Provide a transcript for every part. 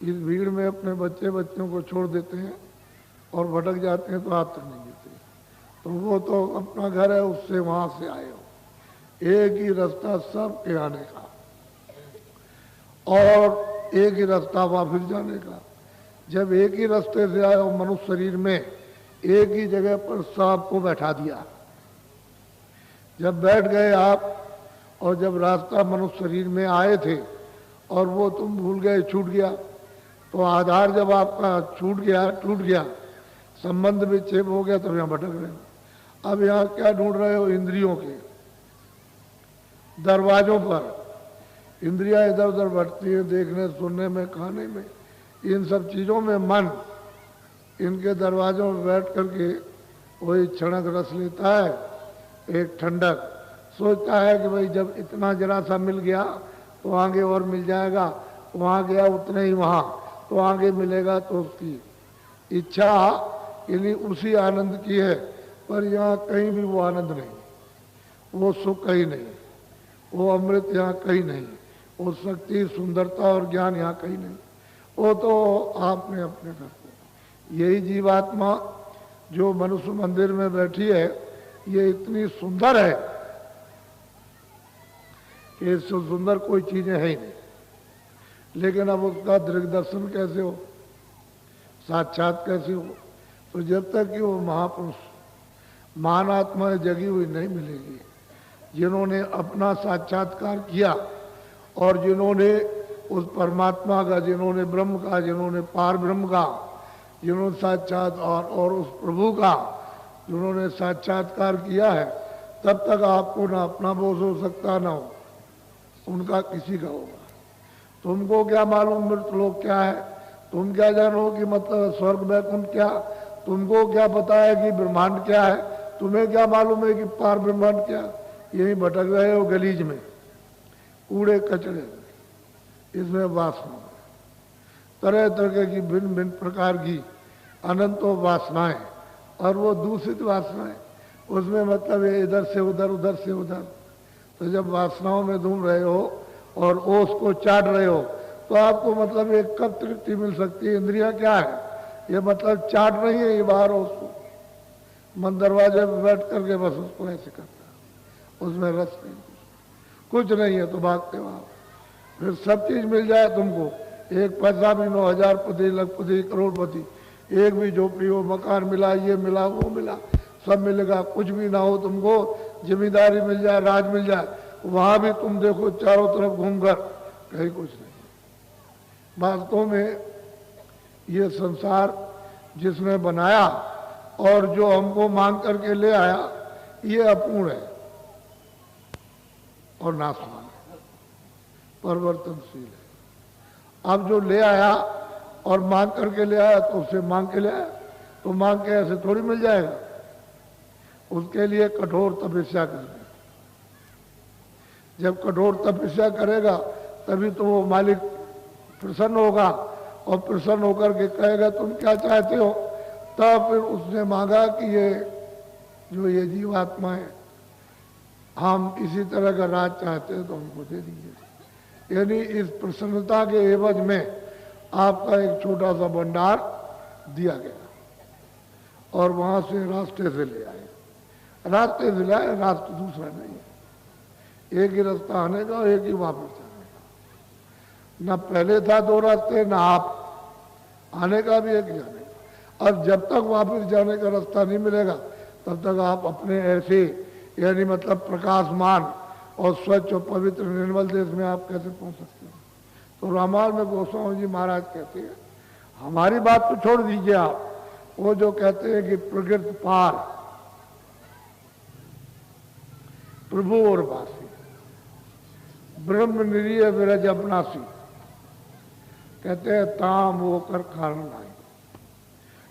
इस भीड़ में अपने बच्चे बच्चों को छोड़ देते हैं और भटक जाते हैं तो हाथ तक नहीं देते। तो वो तो अपना घर है, उससे वहां से आए हो, एक ही रास्ता सबके आने का और एक ही रास्ता वापस जाने का। जब एक ही रास्ते से आए हो मनुष्य शरीर में, एक ही जगह पर सबको बैठा दिया। जब बैठ गए आप और जब रास्ता मनुष्य शरीर में आए थे और वो तुम भूल गए, छूट गया, तो आधार जब आपका छूट गया, टूट गया, संबंध विक्षेप हो गया, तो यहाँ भटक रहे हो। अब यहाँ क्या ढूंढ रहे हो? इंद्रियों के दरवाजों पर इंद्रियां इधर उधर बढ़ती हैं, देखने सुनने में, खाने में, इन सब चीज़ों में मन इनके दरवाजों में बैठ करके वही क्षणक रस लेता है, एक ठंडक। सोचता है कि भाई जब इतना जरा सा मिल गया तो आगे और मिल जाएगा, वहाँ गया उतने ही वहाँ तो आगे मिलेगा, तो उसकी इच्छा यानी उसी आनंद की है। पर यहाँ कहीं भी वो आनंद नहीं, वो सुख कहीं नहीं, वो अमृत यहाँ कहीं नहीं, वो शक्ति, सुंदरता और ज्ञान यहाँ कहीं नहीं। वो तो आपने अपने घर को, यही जीवात्मा जो मनुष्य मंदिर में बैठी है, ये इतनी सुंदर है कि इससे सुंदर कोई चीजें है ही नहीं। लेकिन अब उसका दृग दर्शन कैसे हो, साक्षात कैसे हो? तो जब तक कि वो महापुरुष, महान आत्माएं जगी हुई नहीं मिलेगी, जिन्होंने अपना साक्षात्कार किया और जिन्होंने उस परमात्मा का, जिन्होंने ब्रह्म का, जिन्होंने पार ब्रह्म का, जिन्होंने साक्षात और उस प्रभु का जिन्होंने साक्षात्कार किया है, तब तक आपको ना अपना बोझ हो सकता ना हो उनका किसी का होगा। तुमको क्या मालूम मृत लोग क्या है? तुम क्या जानो कि मतलब स्वर्ग वैकुंठ क्या? तुमको क्या पता है कि ब्रह्मांड क्या है? तुम्हें क्या मालूम है कि पार ब्रह्मांड क्या? यही भटक रहे हो गलीज में, कूड़े कचड़े, इसमें वासना, तरह तरह की भिन्न भिन्न प्रकार की अनंतों वासनाएं, और वो दूषित वासनाएं, उसमें मतलब है इधर से उधर, उधर से उधर। तो जब वासनाओं में घूम रहे हो और ओस को चाट रहे हो, तो आपको मतलब एक कब तृप्ति मिल सकती है? इंद्रियां क्या है? ये मतलब चाट नहीं है, ये बाहर ओस को मन दरवाजे पर बैठ करके बस उसको ऐसे करता है, उसमें रस नहीं, कुछ नहीं है, तो भागते हो आप। फिर सब चीज मिल जाए तुमको, एक पैसा भी 9,000 पति, लखपति, करोड़पति, एक भी झोपड़ी हो, मकान मिला, ये मिला, वो मिला, सब मिलेगा। कुछ भी ना हो तुमको, जिम्मेदारी मिल जाए, राज मिल जाए, वहां भी तुम देखो चारों तरफ घूमकर, कहीं कुछ नहीं। वास्तव में ये संसार जिसने बनाया और जो हमको मांग करके ले आया, ये अपूर्ण है और नाशवान है, परिवर्तनशील है। अब जो ले आया और मांग करके ले आया, तो उससे मांग के ले आया, तो मांग के ऐसे थोड़ी मिल जाएगा। उसके लिए कठोर तपस्या करनी। जब कठोर तपस्या करेगा तभी तो वो मालिक प्रसन्न होगा, और प्रसन्न होकर के कहेगा तुम क्या चाहते हो। तब फिर उसने मांगा कि ये जो ये जीवात्मा है, हम किसी तरह का राज चाहते हैं तो हमको दे दीजिए। यानी इस प्रसन्नता के एवज में आपका एक छोटा सा भंडार दिया गया और वहां से रास्ते से ले आए, रास्ते से ले आए, रास्ता दूसरा नहीं है, एक ही रास्ता आने का और एक ही वापस जाने का। न पहले था दो रास्ते, न आप आने का भी एक जाने का। अब जब तक वापस जाने का रास्ता नहीं मिलेगा तब तक आप अपने ऐसे यानी मतलब प्रकाशमान और स्वच्छ और पवित्र निर्मल देश में आप कैसे पहुंच सकते हैं? तो रामायण में गोस्वामी जी महाराज कहते हैं, हमारी बात तो छोड़ दीजिए आप, वो जो कहते हैं कि प्रकृति पार प्रभु और वासी, ब्रह्म निरीय विरज अपनासी, कहते हैं ताम वो कर कारण नहीं।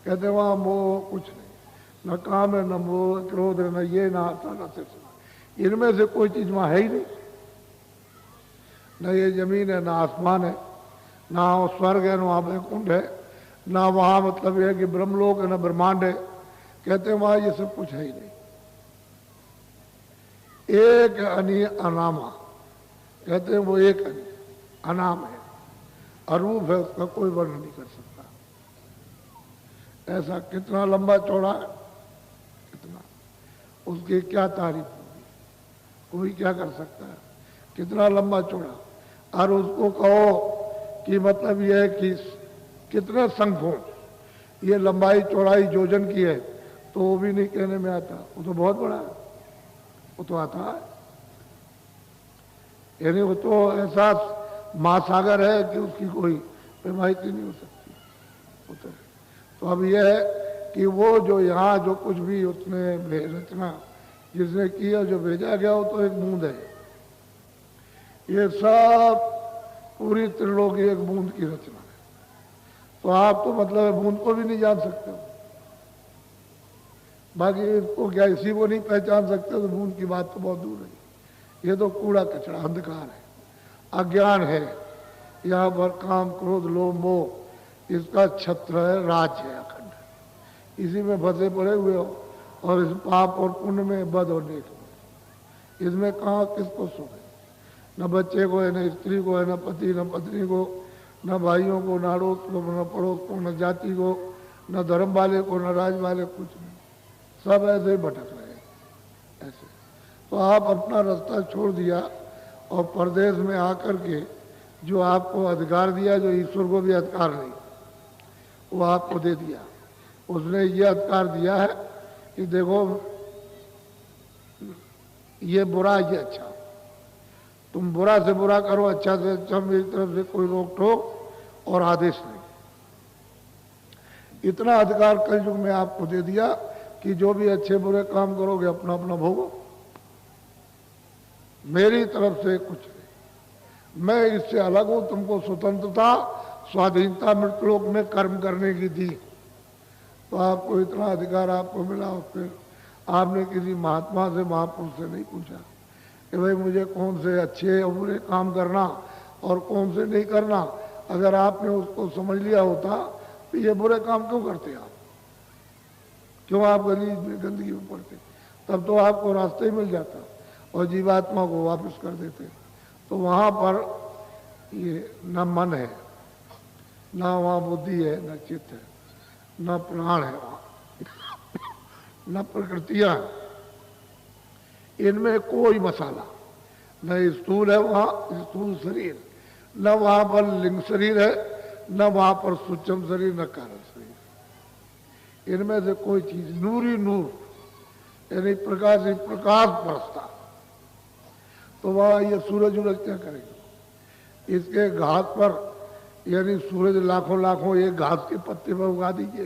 कहते हैं वहां मोह कुछ नहीं, न काम है, न मोह, क्रोध है, न ये, न आता, न से, इनमें से कोई चीज वहां है ही नहीं। न ये जमीन है, न आसमान है, ना स्वर्ग है, न वहां वैकुंठ है, ना वहां मतलब यह है कि ब्रह्मलोक है, न ब्रह्मांड है। कहते हैं वहां ये सब कुछ है ही नहीं। एक अनि अनामा, कहते हैं वो एक अनि अनाम है। अरूप है, उसका कोई वर्णन नहीं कर सकता। ऐसा कितना लंबा चौड़ा है, कितना, उसकी क्या तारीफ होगी, कोई क्या कर सकता है, कितना लंबा चौड़ा। और उसको कहो कि मतलब यह है कि कितने संख हो, ये लंबाई चौड़ाई योजन की है, तो वो भी नहीं कहने में आता, वो तो बहुत बड़ा है, वो तो आता है, यानी वो तो ऐसा महासागर है कि उसकी कोई पैमाइशी नहीं हो सकती। तो अब यह है कि वो जो यहाँ जो कुछ भी उसने रचना जिसने किया, जो भेजा गया, वो तो एक बूंद है। ये सब पूरी त्रिलोकी एक बूंद की रचना है। तो आप तो मतलब बूंद को भी नहीं जान सकते हो, बाकी इसको क्या इसी को नहीं पहचान सकते, तो बूंद की बात तो बहुत दूर है। ये तो कूड़ा कचरा अंधकार है, अज्ञान है, यहाँ पर काम क्रोध लोभ मोह इसका छत्र है, राज है अखंड, इसी में फंसे पड़े हुए हो, और इस पाप और पुण्य में, बद और नेक में, इसमें कहाँ किसको सुख है, न बच्चे को है, न स्त्री को है, न पति न पत्नी को, न भाइयों को, न अड़ोस को, न पड़ोस को, न जाति को, न धर्म वाले को, न राज वाले, कुछ नहीं, सब ऐसे ही भटक रहे हैं ऐसे। तो आप अपना रास्ता छोड़ दिया और परदेश में आकर के जो आपको अधिकार दिया, जो ईश्वर को भी अधिकार नहीं, वो आपको दे दिया। उसने ये अधिकार दिया है कि देखो ये बुरा, ये अच्छा, तुम बुरा से बुरा करो, अच्छा से अच्छा, मेरी तरफ से कोई रोक टोक और आदेश नहीं। इतना अधिकार कलयुग में आपको दे दिया कि जो भी अच्छे बुरे काम करोगे अपना अपना भोगो, मेरी तरफ से कुछ नहीं, मैं इससे अलग हूं, तुमको स्वतंत्रता स्वाधीनता मृतलोक में कर्म करने की दी। तो आपको इतना अधिकार आपको मिला, और फिर आपने किसी महात्मा से, महापुरुष से नहीं पूछा कि भाई मुझे कौन से अच्छे और बुरे काम करना और कौन से नहीं करना। अगर आपने उसको समझ लिया होता तो ये बुरे काम क्यों करते आप, क्यों आप गंदगी में पड़ते, तब तो आपको रास्ते ही मिल जाता और जीवात्मा को वापस कर देते। तो वहाँ पर ये न मन है, न वहाँ बुद्धि है, न चित्त है, न प्राण है वहाँ, न प्रकृतियाँ, इनमें कोई मसाला न स्थूल है वहाँ, स्थूल शरीर, न वहाँ पर लिंग शरीर है, न वहाँ पर सूक्ष्म शरीर, न कारण शरीर, इनमें से कोई चीज, नूर ही नूर, यानी प्रकाश ही प्रकाश बरसता। तो वहाँ ये सूरज उरज क्या करेगा, इसके घास पर, यानी सूरज लाखों लाखों एक घास के पत्ते पर उगा दीजिए,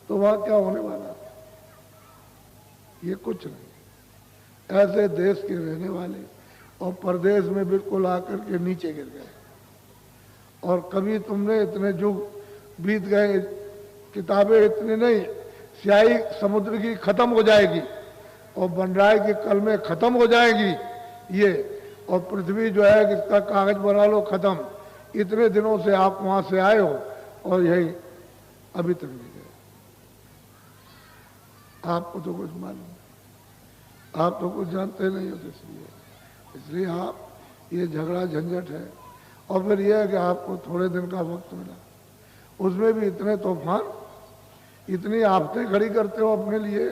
तो वहाँ क्या होने वाला, ये कुछ नहीं। ऐसे देश के रहने वाले और परदेश में बिल्कुल आकर के नीचे गिर गए, और कभी तुमने इतने युग बीत गए, किताबें इतनी नहीं, स्याही समुद्र की खत्म हो जाएगी और बनराय की कल में खत्म हो जाएगी ये, और पृथ्वी जो है इसका कागज बना लो खत्म। इतने दिनों से आप वहां से आए हो और यही अभी तक नहीं गए, आपको तो कुछ मालूम नहीं, आप तो कुछ जानते नहीं हो, इसलिए आप ये झगड़ा झंझट है। और फिर यह है कि आपको थोड़े दिन का वक्त मिला, उसमें भी इतने तूफान, इतनी आफतें खड़ी करते हो अपने लिए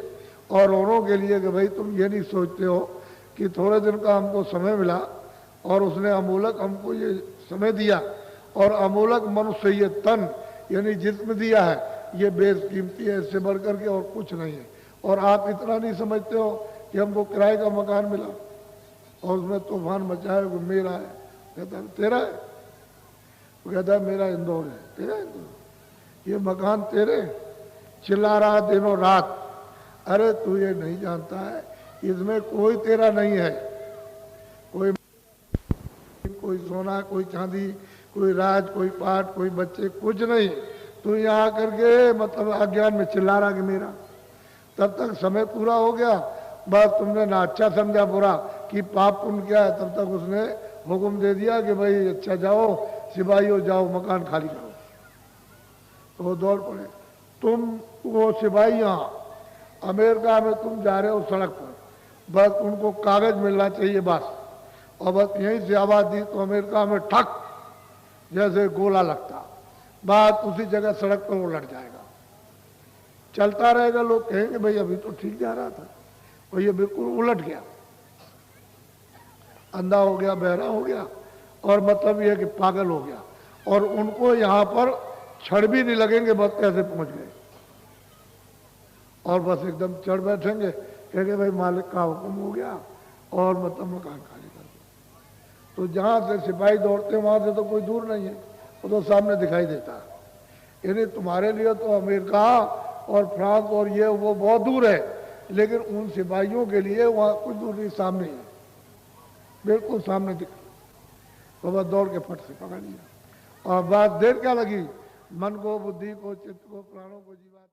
और औरों के लिए कि भाई तुम ये नहीं सोचते हो कि थोड़े दिन का हमको समय मिला और उसने अमूलक हमको ये समय दिया, और अमूलक मनुष्य ये तन यानी जिस्म दिया है, ये बेशकीमती है, इससे बढ़ करके और कुछ नहीं है। और आप इतना नहीं समझते हो कि हमको किराए का मकान मिला और उसमें तूफान मचाया, मेरा है, कहता है तेरा है, वो कहता है मेरा इंदौर है, तेरा इंदौर, ये मकान तेरे, चिल्ला रहा दिनों रात। अरे तू ये नहीं जानता है इसमें कोई तेरा नहीं है, कोई सोना, कोई चांदी, कोई राज, कोई पाठ, कोई बच्चे, कुछ नहीं। तू यहाँ करके मतलब अज्ञान में चिल्ला रहा कि मेरा, तब तक समय पूरा हो गया, बस तुमने ना अच्छा समझा बुरा कि पाप पुण्य क्या है, तब तक उसने हुक्म दे दिया कि भाई अच्छा जाओ सिपाहियों जाओ मकान खाली करो। तो वो दौड़ पड़े, तुम वो सिपाही यहाँ अमेरिका में तुम जा रहे हो सड़क पर, बस उनको कागज मिलना चाहिए बस, और बस यहीं से आवाज दी तो अमेरिका में ठक जैसे गोला लगता, बात उसी जगह सड़क पर उलट जाएगा। चलता रहेगा, लोग कहेंगे भाई अभी तो ठीक जा रहा था और ये बिल्कुल उलट गया, अंधा हो गया, बहरा हो गया, और मतलब ये कि पागल हो गया। और उनको यहां पर छड़ भी नहीं लगेंगे, बस कैसे पहुंच गए, और बस एकदम चढ़ बैठेंगे, कहेंगे भाई मालिक का हुक्म हो गया और मतलब मकान खाली कर दो। तो जहां से सिपाही दौड़ते हैं वहां से तो कोई दूर नहीं है, वो तो सामने दिखाई देता है। यानी तुम्हारे लिए तो अमेरिका और फ्रांस और ये वो बहुत दूर है, लेकिन उन सिपाहियों के लिए वहां कुछ दूर नहीं, सामने है, बिल्कुल सामने दिख। तो बस दौड़ के फट से पकड़ लिया, और बात देर क्या लगी, मन को, बुद्धि को, चित्त को, प्राणों को, जीवा